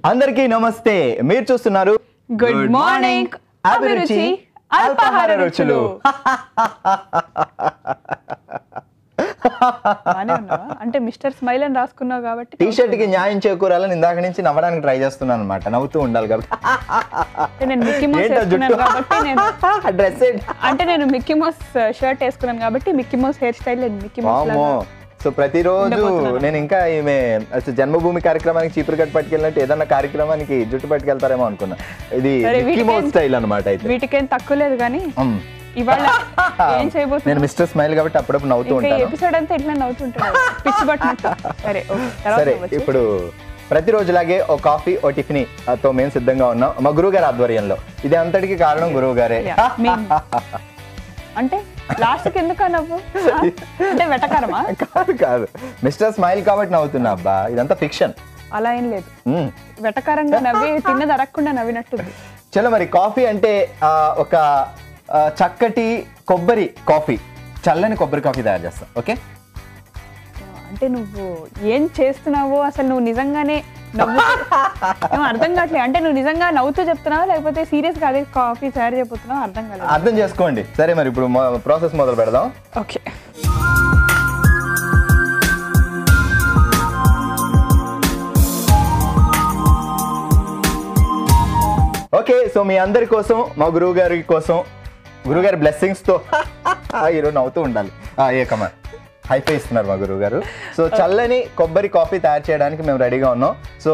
అందరికీ నమస్తే. మీరు చూస్తున్నారు గుడ్ మార్నింగ్ అభిరుచి అల్పాహార రుచులు. అంటే మిస్టర్ స్మైల్ అని రాసుకున్నావు కాబట్టి టీ షర్ట్ కి న్యాయం చేకూరాలని ఇందాక నుంచి నవ్వడానికి ట్రై చేస్తున్నాను అనమాట. నవ్వుతూ ఉండాలి కాబట్టి నేను మిక్కీ మౌస్ వేసుకున్నాను కాబట్టి డ్రెస్ అంటే నేను మిక్కీ మౌస్ షర్ట్ వేసుకున్నాను కాబట్టి Mickey mouse hair style Mickey mouse. So ప్రతిరోజు నేను ఇంకా ఈమె జన్మభూమి కార్యక్రమానికి చీపురు కట్ పట్టుకెళ్ళినట్టు ఏదన్నా కార్యక్రమానికి జుట్టు పట్టుకెళ్తారేమో అనుకున్నా. ఇది మిక్కీ మౌస్ స్టైల్ అనమాట. అయితే వీటికేం తక్కువ లేదు కానీ ఇవాళ ఏం చేయబోతున్నా, నేను మిస్టర్ స్మైల్ కాబట్టి అప్పుడప్పుడు నవ్వుతూ ఉంటాను. ఎపిసోడ్ అంతా ఇట్లా నవ్వుతుంటాను పిచ్చి పట్టినట్టు. సరే, ఇప్పుడు ప్రతిరోజులాగే ఓ కాఫీ ఓ టిఫిన్ తో మేము సిద్ధంగా ఉన్నాం మా గురువు గారి ఆధ్వర్యంలో. ఇది అంతటికి కారణం గురువు గారే. అంటే లాస్ట్ ఎందుకు నవ్వు అంటే వెటకారమా? కాదు కాదు, మిస్టర్ స్మైల్ కాబట్టి నవ్వుతున్నా. అబ్బా ఇదంతా ఫిక్షన్, అలా ఏం లేదు. వెటకారంగా నవ్వి తిన్నది అరగకుండా నవ్వినట్టుంది. చలో మరి కాఫీ అంటే ఒక చక్కటి కొబ్బరి కాఫీ, చల్లని కొబ్బరి కాఫీ తయారు చేస్తాం. ఓకే, అంటే నువ్వు ఏం చేస్తున్నావో అసలు నువ్వు నిజంగానే నవ్వు అర్థం కావట్లేదు. అంటే నువ్వు నిజంగా నవ్వుతూ చెప్తున్నావా లేకపోతే సీరియస్ గా అదే కాఫీ తయారు చేయబోతున్నావా అర్థం కాలేదు. అర్థం చేసుకోండి. సరే మరి ఇప్పుడు ప్రాసెస్ మొదలు పెడదాం. Okay, okay. సో మీ అందరి కోసం, మా గురువు గారి కోసం, గురువుగారి బ్లెస్సింగ్స్ తో ఈరోజు నవ్వుతూ ఉండాలి. ఏ కమర్ హైఫై ఇస్తున్నారు మా గురువు గారు. సో చల్లని కొబ్బరి కాఫీ తయారు చేయడానికి మేము రెడీగా ఉన్నాం. సో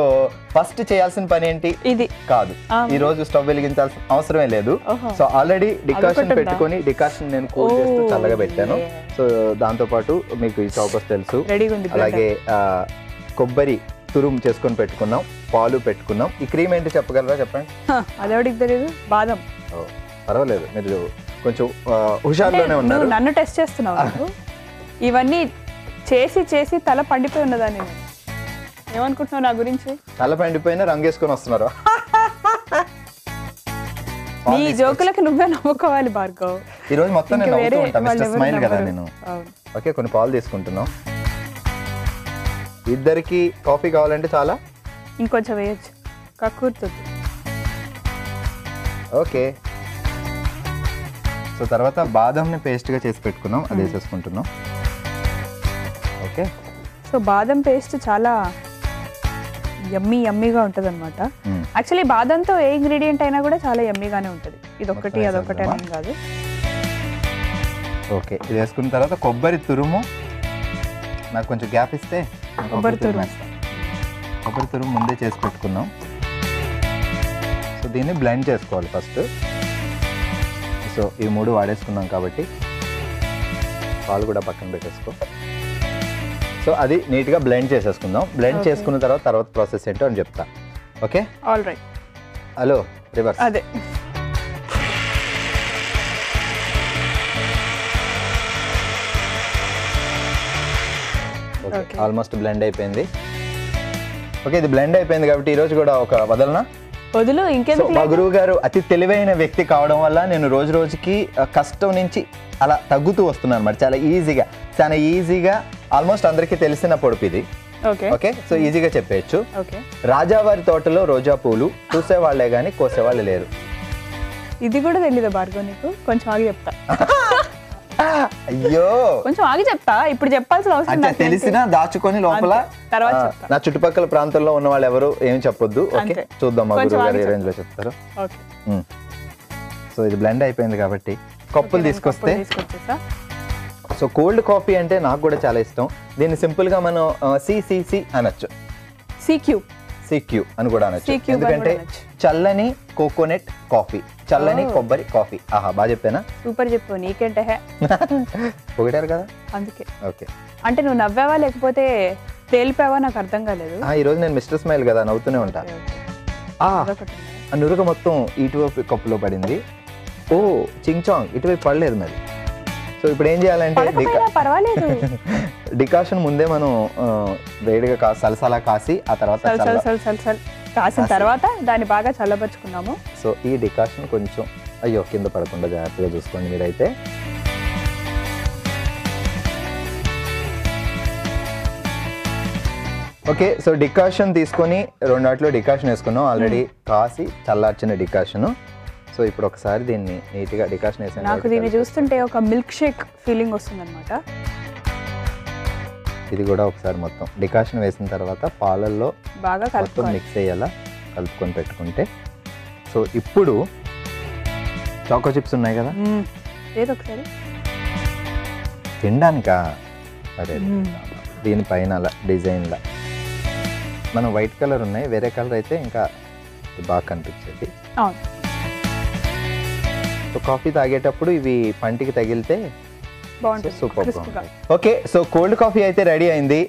ఫస్ట్ చేయాల్సిన పని ఏంటి? ఇది కాదు, ఈ రోజు స్టవ్ వెలిగించాల్సిన అవసరమే లేదు. సో ఆల్రెడీ డికాషన్ పెట్టుకొని డికాషన్ నేను కూల్ చేస్తూ చల్లగా పెట్టాను. సో దాంతో పాటు మీకు ఈ చౌకస్ తెలుసు. అలాగే కొబ్బరి తురుము చేసుకొని పెట్టుకున్నాం, పాలు పెట్టుకున్నాం. ఈ క్రీమ్ ఏంటి చెప్పగలరా? చెప్పండి. అదెవడికి తెలియదు. బాదం. పర్వాలేదు, మీరు కొంచెం హుషారులోనే ఉన్నారు. నన్ను టెస్ట్ చేస్తున్నావు. ఇవన్నీ చేసి చేసి తల పండిపోయి ఉన్నదా? నేను ఏమనుకుంటున్నావు నా గురించి? తల పండిపోయినా రంగు వేసుకొని వస్తున్నారు. నీ జోకులకి నువ్వే నవ్వుకోవాలి భార్గవ్. ఈ రోజు మొత్తం నేను నవ్వుతూ ఉంటాను. మిస్టర్ స్మైల్ కదా నేను. ఓకే, కొన్ని పాలు తీసుకుంటున్నాం. ఇద్దరికి కాఫీ కావాలంటే చాలా ఇంకొంచెం వేయచ్చు, కక్కుర్తుంది. ఓకే, సో తర్వాత బాదంని పేస్ట్గా చేసి పెట్టుకున్నాం, అది వేసేసుకుంటున్నాం. ఓకే, సో బాదం పేస్ట్ చాలా యమ్మీగా ఉంటుంది అనమాట. యాక్చువల్లీ బాదంతో ఏ ఇంగ్రీడియంట్ అయినా కూడా చాలా యమ్మీగానే ఉంటుంది. ఇదొకటి అదొకటి అని కాదు. ఓకే, ఇది వేసుకున్న తర్వాత కొబ్బరి తురుము, నాకు కొంచెం గ్యాప్ ఇస్తే కొబ్బరి తురుము ముందే చేసి పెట్టుకున్నాం. సో దీన్ని బ్లెండ్ చేసుకోవాలి ఫస్ట్. సో ఈ మూడు వాడేసుకున్నాం కాబట్టి పాలు కూడా పక్కన పెట్టేసుకో. సో అది నీట్గా బ్లెండ్ చేసేసుకుందాం. బ్లెండ్ చేసుకున్న తర్వాత ప్రాసెస్ ఏంటో అని చెప్తా. Okay, all right. Hello, reverse. అదే ఓకే, ఆల్మోస్ట్ బ్లెండ్ అయిపోయింది. ఓకే, ఇది బ్లెండ్ అయిపోయింది కాబట్టి ఈరోజు కూడా ఒక వదలు ఇంకెందుకు. మా గురువు గారు అతి తెలివైన వ్యక్తి కావడం వల్ల నేను రోజు రోజుకి కష్టం నుంచి అలా తగ్గుతూ వస్తున్నాను అన్నమాట. చాలా ఈజీగా ఆల్మోస్ట్ అందరికీ తెలిసిన పొడుపు ఇది. ఓకే, సో ఈజీగా చెప్పేయచ్చు. రాజావారి తోటలో రోజా పూలు చూసేవాళ్లే గానీ కోసేవాళ్ళు లేరు. ఇది కూడా తెలీదా భార్గవ్ నీకు? కొంచెం ఆగి చెప్తా. అయ్యో, కొంచెం ఆగి చెప్తా. ఇప్పుడు చెప్పాల్సిన అవసరం లేదు. తెలిసినా దాచుకొని లోపల నా చుట్టుపక్కల ప్రాంతంలో ఉన్న వాళ్ళు ఎవరు ఏం చెప్పొద్దు. ఓకే, చూద్దాం మా గురువు గారు ఏ రేంజ్ లో చెప్తారు. సో ఇది బ్లెండ్ అయిపోయింది కాబట్టి కప్పులు తీసుకొస్తే. సో కోల్డ్ కాఫీ అంటే నాకు కూడా చాలా ఇష్టం. దీన్ని సింపుల్ గా మనం సిసిసి అనొచ్చు, సిక్యూ అని కూడా అనొచ్చు. ఎందుకంటే చల్లని కోకోనట్ కాఫీ, చల్లని కొబ్బరి కాఫీ. ఆహా, బాగా చెప్పానా? సూపర్ చెప్పు. నీకేంటే పొగిడారు కదా అందుకే. ఓకే, అంటే నువ్వు నవ్వావా లేకపోతే తేలిపావా నాకు అర్థం కాలేదు. ఈ రోజు నేను మిస్టర్ స్మైల్ కదా, నవ్వుతూనే ఉంటా. నురుగ మొత్తం ఇటువైపు కప్పులో పడింది. ఓ చించాంగ్, ఇటువైపు పడలేదు మరి. సో ఇప్పుడు ఏం చేయాలంటే డికాషన్ ముందే మనం వేడిగా సలసలా కాసి ఆ తర్వాత కాసిన తర్వాత దాన్ని బాగా చల్లబరుచుకున్నాము. సో ఈ డికాషన్ కొంచెం అయ్యో కింద పడకుండా జాగ్రత్తగా చూసుకోండి మీరైతే. ఓకే, సో డికాషన్ తీసుకొని రెండాట్లో డికాషన్ వేసుకున్నాం ఆల్రెడీ, కాసి చల్లార్చిన డికాషన్. సో ఇప్పుడు ఒకసారి దీన్ని నీట్గా డికాషన్ వేసాను. నాకు దీన్ని చూస్తుంటే ఒక మిల్క్ షేక్ ఫీలింగ్ వస్తుంది అనమాట. ఇది కూడా ఒకసారి మొత్తం డికాషన్ వేసిన తర్వాత పాలల్లో బాగా మొత్తం మిక్స్ అయ్యేలా కలుపుకొని పెట్టుకుంటే. సో ఇప్పుడు చాకో చిప్స్ ఉన్నాయి కదా, ఏదో ఒకసారి తినడానికా? అదే దీనిపైన అలా డిజైన్లా మనం వైట్ కలర్ ఉన్నాయి, వేరే కలర్ అయితే ఇంకా బాగా కనిపించేది. సో కాఫీ తాగేటప్పుడు ఇవి పంటికి తగిలితే super. Okay, so cold coffee అయితే రెడీ అయింది.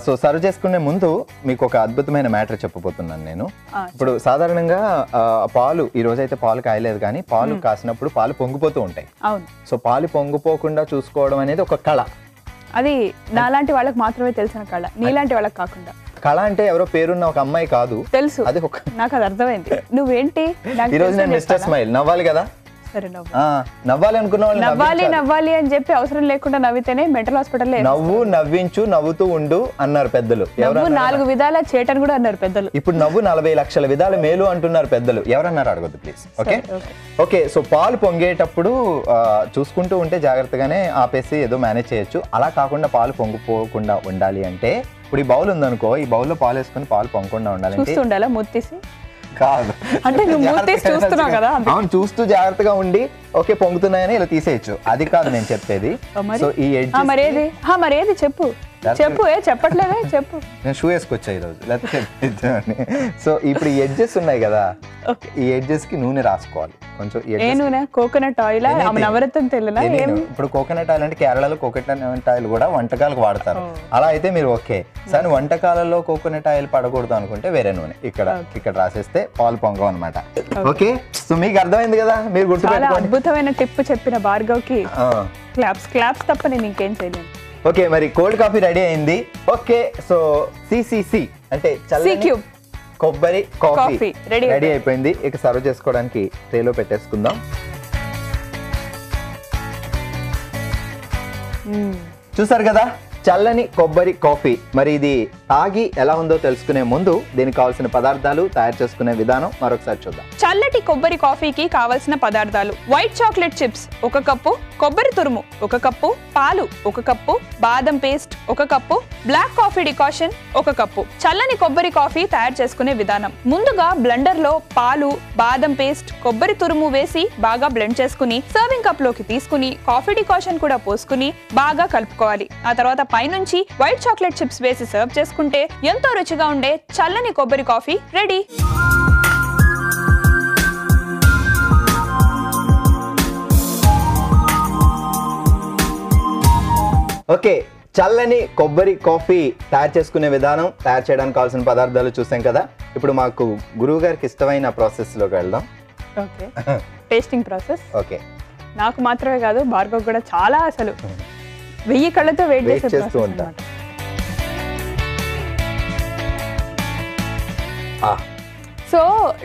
సో సర్వ్ చేసుకునే ముందు మీకు ఒక అద్భుతమైన మ్యాటర్ చెప్పబోతున్నాను నేను. ఇప్పుడు సాధారణంగా పాలు, ఈ రోజు అయితే పాలు కాయలేదు కానీ పాలు కాసినప్పుడు పాలు పొంగిపోతూ ఉంటాయి. సో పాలు పొంగిపోకుండా చూసుకోవడం అనేది ఒక కళ. అది నాలాంటి వాళ్ళకి మాత్రమే తెలిసిన కళ, నీలాంటి వాళ్ళకి కాకుండా. కళ అంటే ఎవరో పేరున్న ఒక అమ్మాయి కాదు, తెలుసు, అది ఒక నాకు అది అర్థమైంది. నువ్వేంటి ఈ రోజు నేను మిస్టర్ స్మైల్ నవ్వాలి కదా, సరే నవ్వాలి అనుకున్న వాళ్ళు నవ్వాలి అని చెప్పి అవసరం లేకుండా నవ్వితేనే మెంటల్ హాస్పిటల్ నవ్వించు, నవ్వుతూ ఉండు అన్నారు పెద్దలు. 4 విధాల చేటని కూడా అన్నారు పెద్దలు. ఇప్పుడు నవ్వు 40 లక్షల విధాల మేలు అంటున్నారు పెద్దలు. ఎవరన్నారు అడగొద్దు ప్లీజ్. ఓకే ఓకే, సో పాలు పొంగేటప్పుడు చూసుకుంటూ ఉంటే జాగ్రత్తగానే ఆపేసి ఏదో మేనేజ్ చేయొచ్చు. అలా కాకుండా పాలు పొంగిపోకుండా ఉండాలి అంటే ఇప్పుడు ఈ బౌల్ ఉందనుకో, ఈ బౌల్లో పాలు వేసుకొని పాలు పొంగకుండా ఉండాలంటే ఉండాలా మూతీసి కాదు, అంటే చూస్తున్నావు కదా, అవును, చూస్తూ జాగ్రత్తగా ఉండి ఓకే పొంగుతున్నాయని ఇలా తీసేయచ్చు. అది కాదు నేను చెప్పేది. సో ఈ మరేది చెప్పు చెప్పట్లేదే చెప్పు. నేను షూ వేసుకొచ్చా ఈరోజు, లేకపోతే. సో ఇప్పుడు ఈ ఎడ్జెస్ ఉన్నాయి కదా, ఈ ఎడ్జెస్ కి నూనె రాసుకోవాలి కొంచెం. నూనె కోకోనట్ ఆయిల్, నవరత్నం తెల్లనా? ఇప్పుడు కోకోనట్ ఆయిల్ అంటే కేరళలో కోకోనట్ ఆయిల్ కూడా వంటకాలకు వాడతారు. అలా అయితే మీరు ఓకే. కానీ వంటకాలలో కోకోనట్ ఆయిల్ పడకూడదు అనుకుంటే వేరే నూనె ఇక్కడ రాసేస్తే పాలు పొంగం అనమాట. ఓకే, సో మీకు అర్థమైంది కదా, మీరు గుర్తుపెట్టుకోండి. అద్భుతమైన టిప్ చెప్పిన భార్గవ్కి క్లాప్స్ తప్ప నేను ఇంకేం చేయలేను. ఓకే, మరి కోల్డ్ కాఫీ రెడీ అయింది. ఓకే, సో సిసిసి అంటే చల్లని కొబ్బరి కాఫీ రెడీ అయిపోయింది. ఇక సర్వ్ చేసుకోవడానికి ట్రేలో పెట్టేసుకుందాం. చూసారు కదా చల్లని కొబ్బరి కాఫీ. మరి ఇది తాగి ఎలా ఉందో తెలుసుకునే ముందు దీనికి కావాల్సిన పదార్థాలు, తయారు చేసుకునే విధానం మరొకసారి చూద్దాం. చల్లటి కొబ్బరి కాఫీకి కావాల్సిన పదార్థాలు: వైట్ చాక్లెట్ చిప్స్ 1 కప్పు, కొబ్బరి తురుము 1 కప్పు, పాలు 1 కప్పు, బాదం paste 1 cup, black coffee decoction 1 cup. చల్లని కొబ్బరి కాఫీ తయారు చేసుకునే విధానం: ముందుగా బ్లెండర్ లో పాలు, బాదం పేస్ట్, కొబ్బరి తురుము వేసి బాగా బ్లెండ్ చేసుకుని సర్వింగ్ కప్ లోకి తీసుకుని కాఫీ డికాషన్ కూడా పోసుకుని బాగా కలుపుకోవాలి. ఆ తర్వాత పైనుంచి వైట్ చాక్లెట్ చిప్స్ వేసి సర్వ్ చేసుకుంటే ఎంతో రుచిగా ఉండే చల్లని కొబ్బరి కాఫీ రెడీ. ఓకే, చల్లని కొబ్బరి కాఫీ తయారు చేసుకునే విధానం, తయారు చేయడానికి కావాల్సిన పదార్థాలు చూసాం కదా. ఇప్పుడు మాకు గురువు గారికి ఇష్టమైన ప్రాసెస్ లోకి వెళ్దాం. Okay, tasting process. ఓకే, నాకు మాత్రమే కాదు, భార్గవ్ కూడా చాలా అసలు 1000 కళ్ళతో వెయిట్ చేస్తూ ఉంటా. సో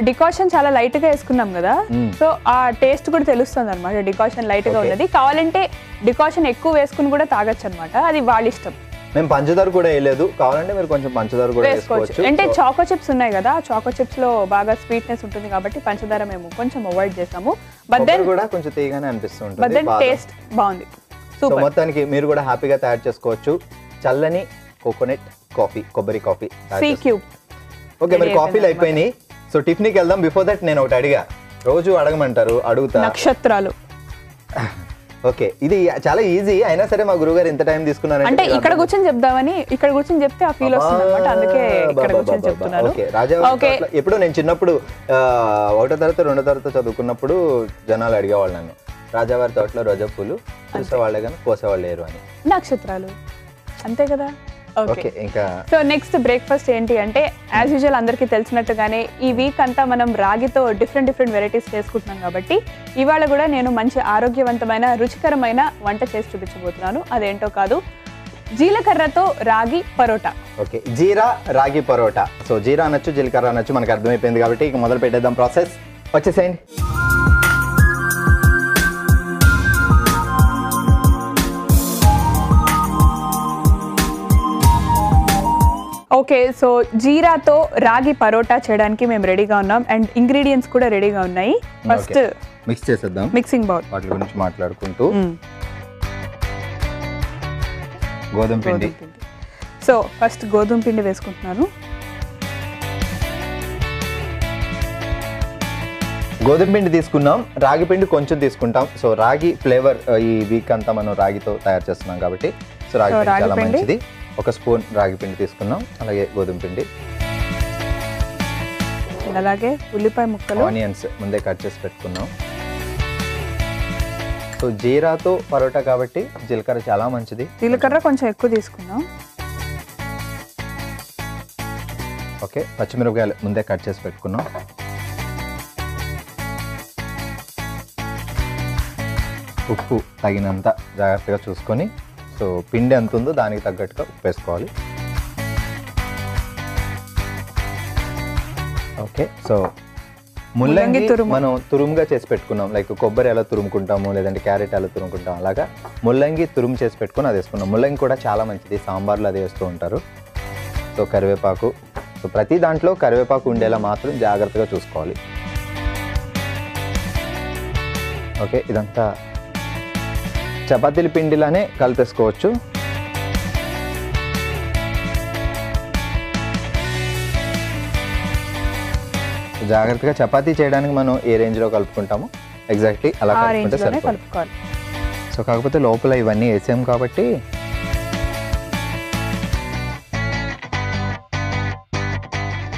డికాషన్ చాలా లైట్ గా వేసుకున్నాం కదా, సో ఆ టేస్ట్ కూడా తెలుస్తుంది అనమాట. డికాషన్ లైట్ గా ఉన్నది, కావాలంటే డికాషన్ ఎక్కువ వేసుకుని కూడా తాగొచ్చు అనమాట, అది వాళ్ళ ఇష్టం. మేము పంచదార కూడా వేయలేదు, కావాలంటే మీరు కొంచెం పంచదార కూడా వేసుకోవచ్చు. అంటే చాకో చిప్స్ ఉన్నాయి కదా, చాకో చిప్స్ లో బాగా స్వీట్నెస్ ఉంటుంది కాబట్టి పంచదార మేము కొంచెం అవాయిడ్ చేసాము. బట్ దెన్ కూడా కొంచెం తీయగానే అనిపిస్తుంది, బట్ దెన్ టేస్ట్ బాగుంది. సో మొత్తానికి మీరు కూడా హ్యాపీగా తయారు చేసుకోవచ్చు చల్లని కోకోనట్ కాఫీ, కొబ్బరి కాఫీ. ఓకే, మరి కాఫీలు అయిపోయినాయి. సో టిఫిన్కి వెళ్దాం. బిఫోర్ దట్ నేను ఒకటి అడిగా, రోజు అడగమంటారు, అడుగుతా. నక్షత్రాలు. ఓకే, ఇది చాలా ఈజీ అయినా సరే మా గురువు గారు ఇంత టైం తీసుకున్నారు అంటే ఇక్కడ కూర్చొని చెప్దామని, ఇక్కడ కూర్చొని చెప్తే ఆ ఫీల్ వస్తుంది అన్నమాట, అందుకే ఇక్కడ కూర్చొని చెప్తున్నాను. ఓకే, రాజావారి ఎప్పుడు నేను చిన్నప్పుడు 1వ తరగతి 2వ తరగతి చదువుకున్నప్పుడు జనాలు అడిగేవాళ్ళు నన్ను, రాజావారి తోటలో రోజా పూలు చూసేవాళ్ళే కానీ కోసేవాళ్ళు లేరు అని. నక్షత్రాలు అంతే కదా. ఓకే, ఇంకా సో నెక్స్ట్ బ్రేక్ఫాస్ట్ ఏంటి అంటే, యాజ్ యూజువల్ అందరికీ తెలిసినట్టుగానే ఈ వీక్ అంతా మనం రాగితో డిఫరెంట్ వెరైటీస్ చేసుకుంటున్నాం కాబట్టి ఇవాళ కూడా నేను మంచి ఆరోగ్యవంతమైన రుచికరమైన వంట చేసి చూపించబోతున్నాను. అదేంటో కాదు, జీలకర్రతో రాగి పరోటా. ఓకే, జీరా రాగి పరోటా. సో జీరా అనొచ్చు, జీలకర్ర అనొచ్చు, మనకు అర్థమైపోయింది కాబట్టి ఇక మొదలు పెట్టేద్దాం ప్రాసెస్. వచ్చేసేయండి. ఓకే, సో జీరాతో రాగి పరోటా చేయడానికి మేము రెడీగా ఉన్నాం అండ్ ఇంగ్రీడియంట్స్ కూడా రెడీగా ఉన్నాయి. ఫస్ట్ మిక్స్ చేసేద్దాం. మిక్సింగ్ బౌల్ వాటి గురించి మాట్లాడుకుంటూ గోధుమ పిండి. సో ఫస్ట్ గోధుమ పిండి వేసుకుంటున్నాను. గోధుమ పిండి తీసుకున్నాం, రాగి పిండి కొంచెం తీసుకుంటాం. సో రాగి ఫ్లేవర్ ఈ వీక్ అంతా మనం రాగితో తయారు చేస్తున్నాం కాబట్టి సో రాగి పిండి చాలా మంచిది. ఒక స్పూన్ రాగి పిండి తీసుకున్నాం, అలాగే గోధుమ పిండి, అలాగే ఉల్లిపాయ ముక్కలు, ఆనియన్స్ ముందే కట్ చేసి పెట్టుకున్నాం. సో జీరాతో పరోటా కాబట్టి జీలకర్ర చాలా మంచిది. జీలకర్ర కొంచెం ఎక్కువ తీసుకున్నాం. ఓకే, పచ్చిమిరపకాయలు ముందే కట్ చేసి పెట్టుకున్నాం. ఉప్పు తగినంత జాగ్రత్తగా చూసుకొని, సో పిండి ఎంత ఉందో దానికి తగ్గట్టుగా ఉప్పు వేసుకోవాలి. ఓకే, సో ముల్లంగి మనం తురుముగా చేసి పెట్టుకున్నాం. లైక్ కొబ్బరి ఎలా తురుముకుంటాము, లేదంటే క్యారెట్ ఎలా తురుముకుంటాం, అలాగా ముల్లంగి తురుము చేసి పెట్టుకుని అది వేసుకున్నాం. ముల్లంగి కూడా చాలా మంచిది, సాంబార్లో అది వేస్తూ ఉంటారు. సో కరివేపాకు, సో ప్రతి దాంట్లో కరివేపాకు ఉండేలా మాత్రం జాగ్రత్తగా చూసుకోవాలి. ఓకే, ఇదంతా చపాతీల పిండిలానే కలిపేసుకోవచ్చు. జాగ్రత్తగా చపాతీ చేయడానికి మనం ఏ రేంజ్లో కలుపుకుంటామో ఎగ్జాక్ట్లీ అలా కలుపుకుంటే సరిపోతుంది. సో కాకపోతే లోపల ఇవన్నీ వేసాం కాబట్టి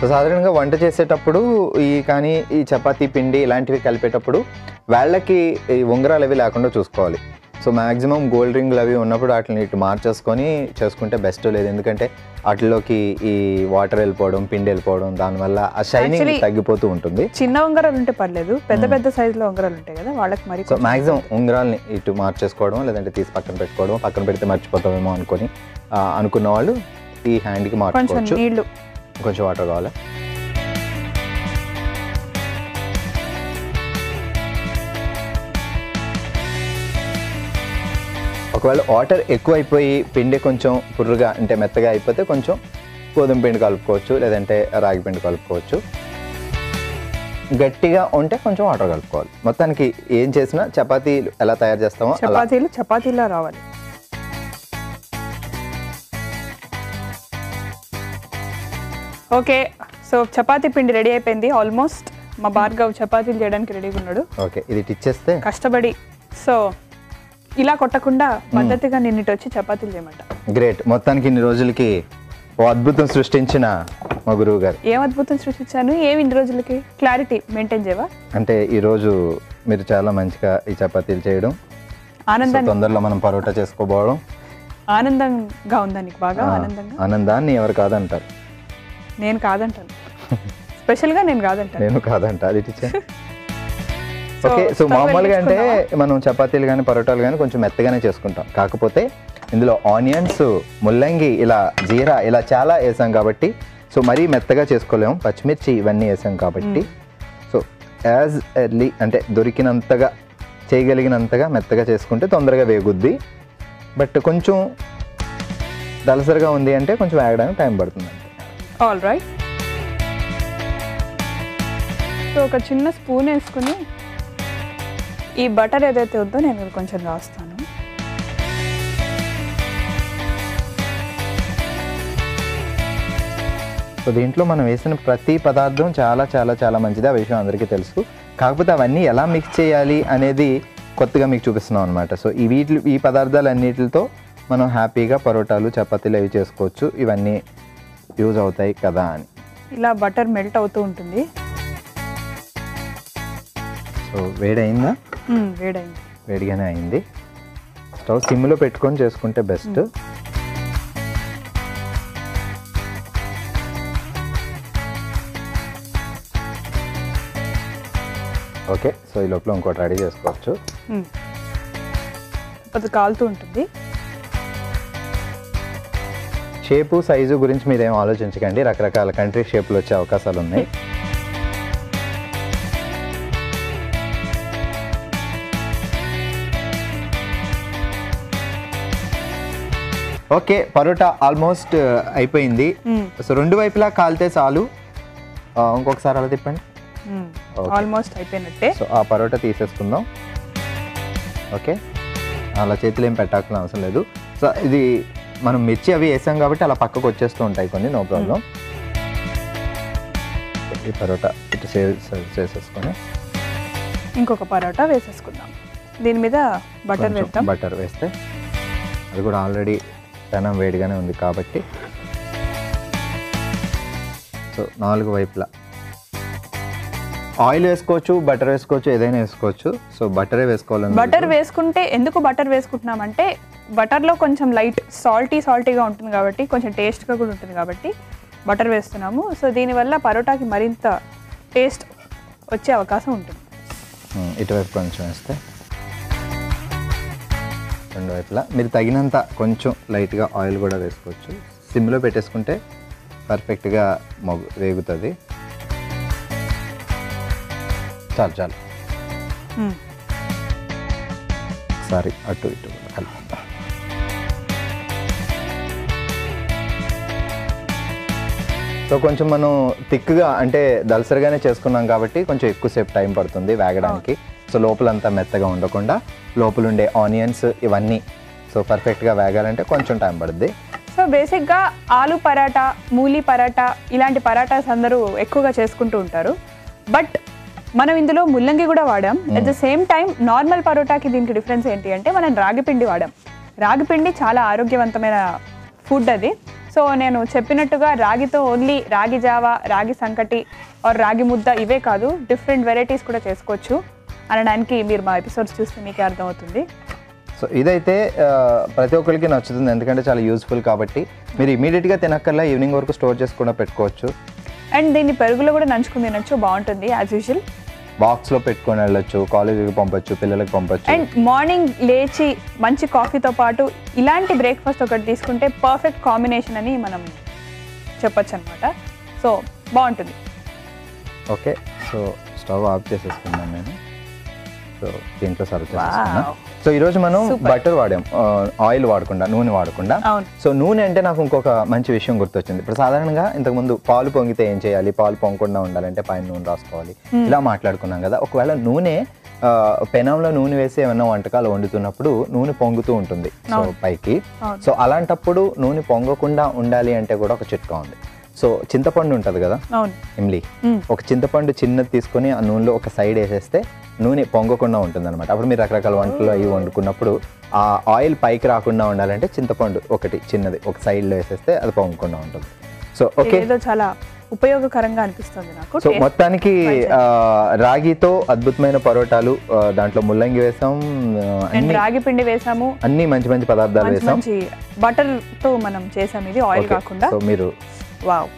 సో సాధారణంగా వంట చేసేటప్పుడు ఈ చపాతీ పిండి ఇలాంటివి కలిపేటప్పుడు వాళ్ళకి ఈ ఉంగరాలు అవి లేకుండా చూసుకోవాలి. సో మ్యాక్సిమం గోల్డ్ రింగ్లు అవి ఉన్నప్పుడు వాటిని ఇటు మార్చేసుకొని చేసుకుంటే బెస్ట్. లేదు, ఎందుకంటే వాటిలోకి ఈ వాటర్ వెళ్ళిపోవడం, పిండి వెళ్ళిపోవడం, దానివల్ల ఆ షైనింగ్ తగ్గిపోతూ ఉంటుంది. చిన్న ఉంగరాలు ఉంటే పర్లేదు, పెద్ద పెద్ద సైజులో ఉంగరాలు ఉంటాయి కదా వాళ్ళకి మరి. సో మ్యాక్సిమం ఉంగరాల్ని ఇటు మార్చేసుకోవడం, లేదంటే తీసి పక్కన పెట్టుకోవడం, పక్కన పెడితే మర్చిపోతామేమో అనుకున్న వాళ్ళు ఈ హ్యాండ్కి మార్చుకోవచ్చు. నీళ్ళు, కొంచెం వాటర్ కావాలా. ఒకవేళ వాటర్ ఎక్కువ అయిపోయి పిండి కొంచెం పుర్రుగా అంటే మెత్తగా అయిపోతే కొంచెం గోధుమ పిండి కలుపుకోవచ్చు, లేదంటే రాగి పిండి కలుపుకోవచ్చు. గట్టిగా ఉంటే కొంచెం వాటర్ కలుపుకోవాలి. మొత్తానికి ఏం చేసినా చపాతీలు ఎలా తయారు చేస్తామో చపాతీలా రావాలి. ఓకే, సో చపాతీ పిండి రెడీ అయిపోయింది ఆల్మోస్ట్. మా భార్గవ్ చపాతీలు చేయడానికి రెడీగా ఉన్నాడు. ఓకే, ఇది టిచ్చేస్తే కష్టపడి సో ఇలా కొట్టకుండా పద్ధతిగా నిన్నటి వచ్చి చపాతీలు చేయమంట. గ్రేట్. మొత్తానికి ఇన్ని రోజులకి ఓ అద్భుతం సృష్టించిన మా గురువు గారు. ఏం అద్భుతం సృష్టించాను? ఏమి ఇన్ని రోజులకి క్లారిటీ మెయింటైన్ చేయవా? అంటే ఈరోజు మీరు చాలా మంచిగా ఈ చపాతీలు చేయడం, ఆనందం, తొందరలో మనం పరోటా చేసుకోబోవడం ఆనందంగా ఉందా నీకు? బాగా ఆనందంగా. ఆనందాన్ని ఎవరు కాదంటారు? నేను కాదంటాను, స్పెషల్గా నేను కాదంటాను. నేను కాదంట, అది టీచర్. ఓకే, సో మామూలుగా అంటే మనం చపాతీలు కానీ పరోటాలు కానీ కొంచెం మెత్తగానే చేసుకుంటాం. కాకపోతే ఇందులో ఆనియన్స్, ముల్లంగి, ఇలా జీరా, ఇలా చాలా వేసాం కాబట్టి సో మరీ మెత్తగా చేసుకోలేము. పచ్చిమిర్చి ఇవన్నీ వేసాం కాబట్టి సో యాజ్ ఎర్లీ అంటే దొరికినంతగా చేయగలిగినంతగా మెత్తగా చేసుకుంటే తొందరగా వేగుద్ది. బట్ కొంచెం దలసరిగా ఉంది అంటే కొంచెం వేగడానికి టైం పడుతుంది. All right. సో ఒక చిన్న స్పూన్ వేసుకుని ఈ బటర్ ఏదైతే ఉందో నేను కొంచెం రాస్తాను. సో దీంట్లో మనం వేసిన ప్రతి పదార్థం చాలా చాలా చాలా మంచిది, ఆ విషయం అందరికీ తెలుసు. కాకపోతే అవన్నీ ఎలా మిక్స్ చేయాలి అనేది కొత్తగా మీకు చూపిస్తున్నాం అనమాట. సో ఈ పదార్థాలు అన్నిటితో మనం హ్యాపీగా పరోటాలు, చపాతీలు అవి చేసుకోవచ్చు. ఇవన్నీ యూజ్ అవుతాయి కదా అని. ఇలా బటర్ మెల్ట్ అవుతూ ఉంటుంది. సో వేడైందా? వేడైంది, వేడిగానే అయింది. స్టవ్ సిమ్లో పెట్టుకొని చేసుకుంటే బెస్ట్. ఓకే, సో ఈ లోపల ఇంకోటి రెడీ చేసుకోవచ్చు. అది కాలుతూ ఉంటుంది. షేపు, సైజు గురించి మీరేం ఆలోచించకండి, రకరకాల కంట్రీ షేపులు వచ్చే అవకాశాలు ఉన్నాయి. ఓకే, పరోటా ఆల్మోస్ట్ అయిపోయింది. సో 2 వైపులా కాలితే చాలు. ఇంకొకసారి అలా తిప్పండి. ఆల్మోస్ట్ అయిపోయినట్టే. సో ఆ పరోటా తీసేసుకుందాం. ఓకే, అలా చేతులు ఏం పెట్టాల్సిన అవసరం లేదు. సో ఇది మనం మిర్చి అవి వేసాం కాబట్టి అలా పక్కకు వచ్చేస్తూ ఉంటాయి కొన్ని, నో ప్రాబ్లం. ఈ పరోటా ఇటు చేసేసుకొని ఇంకొక పరోటా వేసేసుకుందాం. దీని మీద బటర్ వేద్దాం. బటర్ వేస్తే అది కూడా ఆల్రెడీ పెనం వేడిగానే ఉంది కాబట్టి. సో 4 వైపులా ఆయిల్ వేసుకోవచ్చు, బటర్ వేసుకోవచ్చు, ఏదైనా వేసుకోవచ్చు. సో బటరే వేసుకోవాలని. బటర్ వేసుకుంటే ఎందుకు బటర్ వేసుకుంటున్నామంటే బటర్లో కొంచెం లైట్ సాల్టీగా ఉంటుంది కాబట్టి, కొంచెం టేస్ట్గా కూడా ఉంటుంది కాబట్టి బటర్ వేస్తున్నాము. సో దీనివల్ల పరోటాకి మరింత టేస్ట్ వచ్చే అవకాశం ఉంటుంది. ఇటువైపు కొంచెం వేస్తే 2 వైపులా మీరు తగినంత కొంచెం లైట్గా ఆయిల్ కూడా వేసుకోవచ్చు. సిమ్లో పెట్టేసుకుంటే పర్ఫెక్ట్గా వేగుతుంది. చాలు ఒకసారి అటు ఇటు కలుపుకుందాం. సో కొంచెం మనం థిక్గా అంటే దలసరిగానే చేసుకున్నాం కాబట్టి కొంచెం ఎక్కువసేపు టైం పడుతుంది వేగడానికి. సో లోపలంతా మెత్తగా ఉండకుండా లోపల ఉండే ఆనియన్స్ ఇవన్నీ సో పర్ఫెక్ట్గా వేగాలంటే కొంచెం టైం పడుద్ది. సో బేసిక్గా ఆలు పరాటా, మూలి పరాటా ఇలాంటి పరాటాస్ అందరూ ఎక్కువగా చేసుకుంటూ ఉంటారు. బట్ మనం ఇందులో ముల్లంగి కూడా వాడాం. At the same time normal పరోటాకి దీనికి డిఫరెన్స్ ఏంటి అంటే మనం రాగిపిండి వాడాం. రాగిపిండి చాలా ఆరోగ్యవంతమైన ఫుడ్ అది. సో నేను చెప్పినట్టుగా రాగితో ఓన్లీ రాగి జావా, రాగి సంకటి ఆర్ రాగి ముద్ద ఇవే కాదు, డిఫరెంట్ వెరైటీస్ కూడా చేసుకోవచ్చు అనడానికి మీరు మా ఎపిసోడ్స్ చూస్తే మీకే అర్థమవుతుంది. సో ఇదైతే ప్రతి ఒక్కరికి నచ్చుతుంది, ఎందుకంటే చాలా యూస్ఫుల్ కాబట్టి. మీరు ఇమీడియట్గా తినక్కర్లా, ఈవినింగ్ వరకు స్టోర్ చేసుకుని పెట్టుకోవచ్చు. అండ్ దీన్ని పెరుగులో కూడా నంచుకుని తినచ్చు, బాగుంటుంది. యాజ్ యూజువల్ బాక్స్లో పెట్టుకొని వెళ్ళొచ్చు, కాలేజీకి పంపొచ్చు, పిల్లలకి పంపొచ్చు. అండ్ మార్నింగ్ లేచి మంచి కాఫీతో పాటు ఇలాంటి బ్రేక్ఫాస్ట్ ఒకటి తీసుకుంటే పర్ఫెక్ట్ కాంబినేషన్ అని మనం చెప్పొచ్చు అనమాట. సో బాగుంటుంది. ఓకే, సో స్టవ్ ఆఫ్ చేసేసుకున్నాను నేను. సో దీంట్లో సర్వ్ చేసేసుకున్నా. సో ఈరోజు మనం బటర్ వాడాం, ఆయిల్ వాడకుండా, నూనె వాడకుండా. సో నూనె అంటే నాకు ఇంకొక మంచి విషయం గుర్తొచ్చింది. ఇప్పుడు సాధారణంగా ఇంతకుముందు పాలు పొంగితే ఏం చేయాలి, పాలు పొంగకుండా ఉండాలంటే పైన నూనె రాసుకోవాలి, ఇలా మాట్లాడుకున్నాం కదా. ఒకవేళ నూనె పెనంలో నూనె వేసి ఏమన్నా వంటకాలు వండుతున్నప్పుడు నూనె పొంగుతూ ఉంటుంది సో పైకి. సో అలాంటప్పుడు నూనె పొంగకుండా ఉండాలి అంటే కూడా ఒక చిట్కా ఉంది. సో చింతపండు ఉంటుంది కదా ఇమ్లీ, ఒక చింతపండు చిన్నది తీసుకొని ఆ నూనెలో ఒక సైడ్ వేసేస్తే నూనె పొంగకుండా ఉంటుంది అనమాట. అప్పుడు మీరు రకరకాల వంటలు అవి వండుకున్నప్పుడు ఆ ఆయిల్ పైకి రాకుండా ఉండాలంటే చింతపండు ఒకటి చిన్నది ఒక సైడ్లో వేసేస్తే అది పొంగకుండా ఉంటుంది. సో ఓకే, చాలా ఉపయోగకరంగా అనిపిస్తుంది నాకు. సో మొత్తానికి రాగితో అద్భుతమైన పరోటాలు, దాంట్లో ముల్లంగి వేసాం, రాగి పిండి వేసాము, అన్ని మంచి మంచి పదార్థాలు వేసాం. బటర్ తో మనం చేసాం, ఇది ఆయిల్ కాకుండా. సో మీరు వావ్.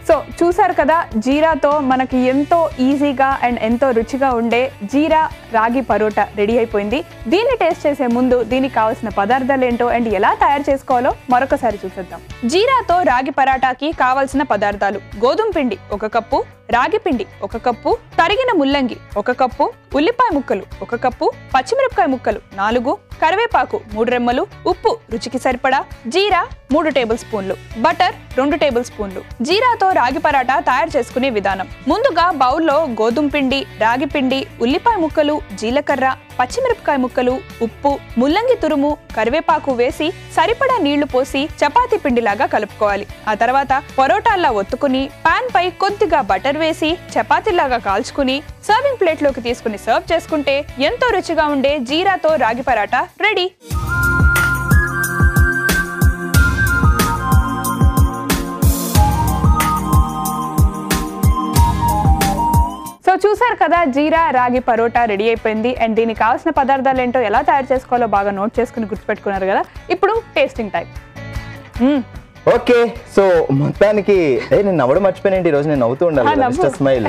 సో చూసారు కదా, జీరాతో మనకి ఎంతో ఈజీగా అండ్ ఎంతో రుచిగా ఉండే జీరా రాగి పరోటా రెడీ అయిపోయింది. దీన్ని టేస్ట్ చేసే ముందు దీనికి కావాల్సిన పదార్థాలు ఏంటో అండ్ ఎలా తయారు చేసుకోవాలో మరొకసారి చూసేద్దాం. జీరాతో రాగి పరాటాకి కావాల్సిన పదార్థాలు: గోధుమ పిండి 1 కప్పు, రాగి పిండి 1 కప్పు, తరిగిన ముల్లంగి 1 కప్పు, ఉల్లిపాయ ముక్కలు 1 కప్పు, పచ్చిమిరపకాయ ముక్కలు 4, కరివేపాకు 3 రెమ్మలు, ఉప్పు రుచికి సరిపడా, జీరా 3 టేబుల్ స్పూన్లు, బటర్ 2 టేబుల్ స్పూన్లు. జీరాతో రాగి పరాటా తయారు చేసుకునే విధానం: ముందుగా బౌల్లో గోధుమ పిండి, రాగి పిండి, ఉల్లిపాయ ముక్కలు, జీలకర్ర, పచ్చిమిరపకాయ ముక్కలు, ఉప్పు, ముల్లంగి తురుము, కరివేపాకు వేసి సరిపడా నీళ్లు పోసి చపాతీ పిండిలాగా కలుపుకోవాలి. ఆ తర్వాత పరోటాల్లా ఒత్తుకుని పాన్ పై కొద్దిగా బటర్ వేసి చపాతీలాగా కాల్చుకుని సర్వింగ్ ప్లేట్లోకి తీసుకుని సర్వ్ చేసుకుంటే ఎంతో రుచిగా ఉండే జీరాతో రాగి పరాటా రెడీ. సో చూసారు కదా, జీరా రాగి పరోటా రెడీ అయిపోయింది. అండ్ దీనికి కావాల్సిన పదార్థాలు ఏంటో ఎలా తయారు చేసుకోవాలో బాగా నోట్ చేసుకుని గుర్తుపెట్టుకున్నారు కదా. ఇప్పుడు టేస్టింగ్ టైం. ఓకే, సో మొత్తానికి నేను నవ్వడం మర్చిపోయాను. ఈరోజు నేను నవ్వుతూ ఉండాలి, స్మైల్.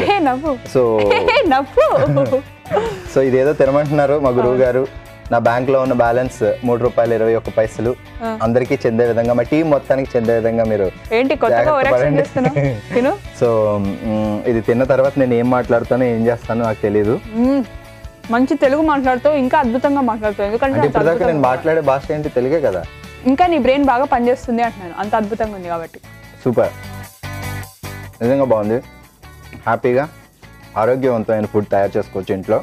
సో ఇదేదో తినమంటున్నారు మా గురువు గారు. నా బ్యాంక్ లో ఉన్న బ్యాలెన్స్ ₹3.21 అందరికీ చెందే విధంగా, మా టీం మొత్తానికి చెందే విధంగా మీరు సో ఇది తిన్న తర్వాత నేను ఏం మాట్లాడుతానో ఏం చేస్తానో నాకు తెలియదు. మంచి తెలుగు మాట్లాడుతూ ఇంకా అద్భుతంగా మాట్లాడుతావు, ఎందుకంటే ఇప్పటిదాకా నేను మాట్లాడే భాష ఏంటి తెలుగే కదా. ఇంకా నీ బ్రెయిన్ బాగా పనిచేస్తుంది అంటున్నాను, అంత అద్భుతంగా ఉంది కాబట్టి. సూపర్, నిజంగా బాగుంది. హ్యాపీగా ఆరోగ్యవంతమైన ఫుడ్ తయారు చేసుకోవచ్చు ఇంట్లో.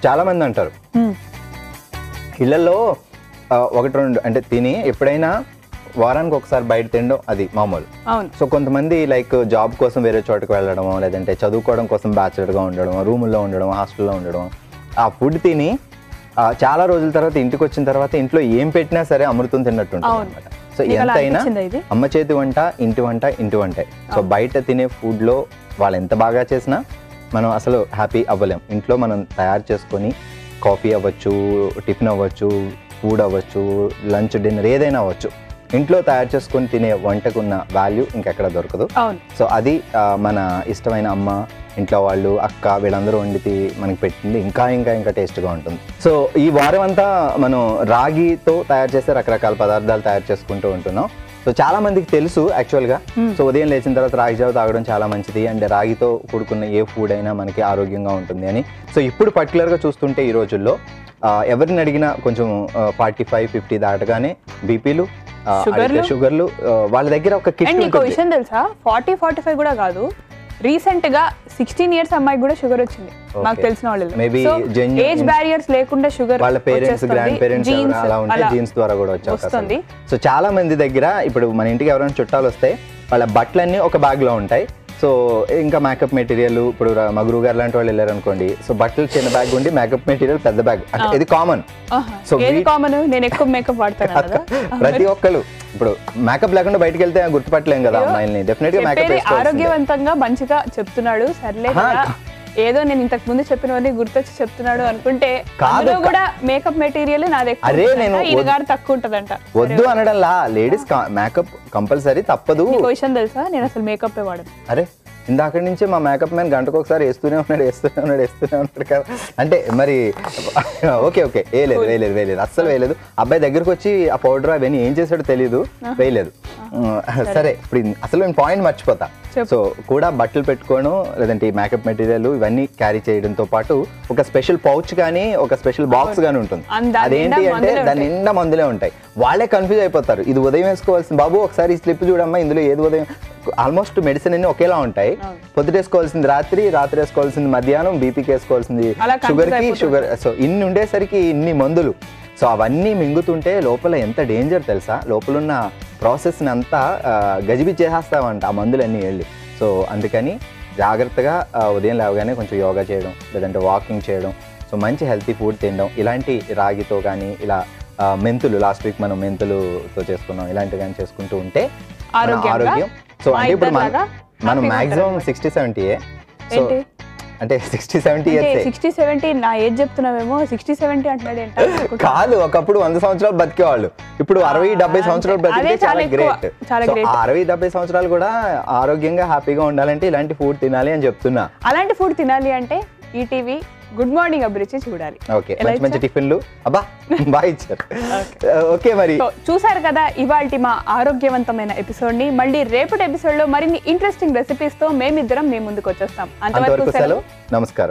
చాలామంది అంటారు ఇళ్ళల్లో ఒకటి రెండు అంటే తిని ఎప్పుడైనా వారానికి ఒకసారి బయట తినడం అది మామూలు. సో కొంతమంది లైక్ జాబ్ కోసం వేరే చోటుకు వెళ్ళడము, లేదంటే చదువుకోవడం కోసం బ్యాచులర్గా ఉండడం, రూముల్లో ఉండడం, హాస్టల్లో ఉండడం, ఆ ఫుడ్ తిని చాలా రోజుల తర్వాత ఇంటికి వచ్చిన తర్వాత ఇంట్లో ఏం పెట్టినా సరే అమృతం తిన్నట్టు ఉంటుంది అనమాట. సో ఎంతైనా అమ్మ చేతి వంట ఇంటి వంట ఇంటి వంటే. సో బయట తినే ఫుడ్లో వాళ్ళు ఎంత బాగా చేసినా మనం అసలు హ్యాపీ అవ్వలేం. ఇంట్లో మనం తయారు చేసుకొని కాఫీ అవ్వచ్చు, టిఫిన్ అవ్వచ్చు, ఫుడ్ అవ్వచ్చు, లంచ్ డిన్నర్ ఏదైనా అవ్వచ్చు, ఇంట్లో తయారు చేసుకొని తినే వంటకున్న వాల్యూ ఇంకెక్కడ దొరకదు. సో అది మన ఇష్టమైన అమ్మ, ఇంట్లో వాళ్ళు, అక్క వీళ్ళందరూ వండితే మనకి పెట్టింది ఇంకా ఇంకా ఇంకా టేస్ట్గా ఉంటుంది. సో ఈ వారం అంతా మనం రాగితో తయారు చేసే రకరకాల పదార్థాలు తయారు చేసుకుంటూ ఉంటున్నాం. సో చాలా మందికి తెలుసు యాక్చువల్గా. సో ఉదయం లేచిన తర్వాత రాగి జావ తాగడం చాలా మంచిది, అండ్ రాగితో కూడుకున్న ఏ ఫుడ్ అయినా మనకి ఆరోగ్యంగా ఉంటుంది అని. సో ఇప్పుడు పర్టికులర్గా చూస్తుంటే ఈ రోజుల్లో ఎవరిని అడిగినా కొంచెం 45-50 దాటగానే బీపీలు, షుగర్లు వాళ్ళ దగ్గర ఒక కిట్. విషయం తెలుసా, 40-45 కూడా కాదు, రీసెంట్ గా 16 years అమ్మాయికి కూడా షుగర్ వచ్చింది నాకు తెలిసిన వాళ్ళు. మేబీ ఏజ్ బ్యారియర్స్ లేకుండా షుగర్ వాళ్ళ పేరెంట్స్, గ్రాండ్ పేరెంట్స్ అలా ఉంటే జీన్స్ ద్వారా కూడా వచ్చేస్తుంది. సో చాలా మంది దగ్గర ఇప్పుడు మన ఇంటికి ఎవరైనా చుట్టాలు వస్తే వాళ్ళ బట్టలన్నీ ఒక బ్యాగ్ లో ఉంటాయి. సో ఇంకా మేకప్ మెటీరియల్, ఇప్పుడు మా గురువు గారు లాంటి వాళ్ళు వెళ్ళారు అనుకోండి, సో బట్టలు చిన్న బ్యాగ్ ఉండి మేకప్ మెటీరియల్ పెద్ద బ్యాగ్, అంటే ఇది కామన్. సో నేను ఎక్కువ మేకప్ వాడతాను. ప్రతి ఒక్కరు ఇప్పుడు మేకప్ లేకుండా బయటకు వెళ్తే గుర్తుపట్టలేం కదా అమ్మాయిల్ని. డెఫినెట్ గా మేకప్ ఆరోగ్యవంతంగా మంచిగా చెప్తున్నాడు, సర్లే ఏదో నేను ఇంతకు ముందు చెప్పినవన్నీ గుర్తొచ్చి చెప్తున్నాడు అనుకుంటే కాదు కూడా మేకప్ మెటీరియల్ నాది తక్కువ ఉంటదంట. వద్దు అనడంలా, లేడీస్ మేకప్ కంపల్సరీ తప్పదు. విషయం తెలుసా, నేను అసలు మేకప్ వాడను. అరే ఇందాక నుంచి మా మేకప్ మ్యాన్ గంటకు ఒకసారి వేస్తూనే ఉన్నాడు కదా. అంటే మరి ఓకే వేయలేదు అస్సలు వేయలేదు. అబ్బాయి దగ్గరకు వచ్చి ఆ పౌడర్ అవన్నీ ఏం చేశాడో తెలియదు, వేయలేదు. సరే ఇప్పుడు అసలు నేను పాయింట్ మర్చిపోతా. సో కూడా బట్టలు పెట్టుకోవడం, లేదంటే మేకప్ మెటీరియల్ ఇవన్నీ క్యారీ చేయడంతో పాటు ఒక స్పెషల్ పౌచ్ కానీ ఒక స్పెషల్ బాక్స్ కానీ ఉంటుంది. అదేంటి అంటే దాని నిండా మందులే ఉంటాయి. వాళ్ళే కన్ఫ్యూజ్ అయిపోతారు. ఇది ఉదయం వేసుకోవాల్సింది బాబు, ఒకసారి ఈ స్లిప్ చూడమ్మా, ఇందులో ఏది ఉదయం, ఆల్మోస్ట్ మెడిసిన్ అన్ని ఒకేలా ఉంటాయి. పొద్దుట వేసుకోవాల్సింది రాత్రి వేసుకోవాల్సింది మధ్యాహ్నం, బీపీకి వేసుకోవాల్సింది షుగర్. సో ఇన్ని ఉండేసరికి ఇన్ని మందులు. సో అవన్నీ మింగుతుంటే లోపల ఎంత డేంజర్ తెలుసా, లోపలున్న ప్రాసెస్ని అంతా గజిబిజి చేసేస్తామంట ఆ మందులన్నీ వెళ్ళి. సో అందుకని జాగ్రత్తగా ఉదయం లేవగానే కొంచెం యోగా చేయడం, లేదంటే వాకింగ్ చేయడం, సో మంచి హెల్తీ ఫుడ్ తినడం, ఇలాంటి రాగితో కానీ ఇలా మెంతులు, లాస్ట్ వీక్ మనం మెంతులుతో చేసుకున్నాం, ఇలాంటివి కానీ చేసుకుంటూ ఉంటే ఆరోగ్యం. సో అంటే ఇప్పుడు మనం మాక్సిమం 60-70. సో అంటే 60-70 ఇయర్స్. 60-70 నా ఏజ్ చెప్తున్నావేమో, 60-70 అంటున్నాడు. కాదు, ఒకప్పుడు 100 సంవత్సరాలు బతికేవాళ్ళు, ఇప్పుడు 60-70 సంవత్సరాలు బతికితే చాలా గ్రేట్. 60-70 సంవత్సరాలు కూడా ఆరోగ్యంగా హ్యాపీగా ఉండాలంటే ఇలాంటి ఫుడ్ తినాలి అని చెప్తున్నా. అలాంటి ఫుడ్ తినాలి అంటే ఈటీవీ గుడ్ మార్నింగ్ అభిరుచి చూడాలి. ఓకే, మంచి మంచి టిఫిన్లు అబ్బా బాగా ఇచ్చారు. ఓకే, మరి చూసారు కదా ఇవాల్టి మా ఆరోగ్యవంతమైన ఎపిసోడ్ ని. మళ్ళీ రేపటి ఎపిసోడ్ లో మరిన్ని ఇంట్రెస్టింగ్ రెసిపీస్ తో మేమిద్దరం మీ ముందుకు వచ్చేస్తాం. అంతవరకు సెలవు, నమస్కారం.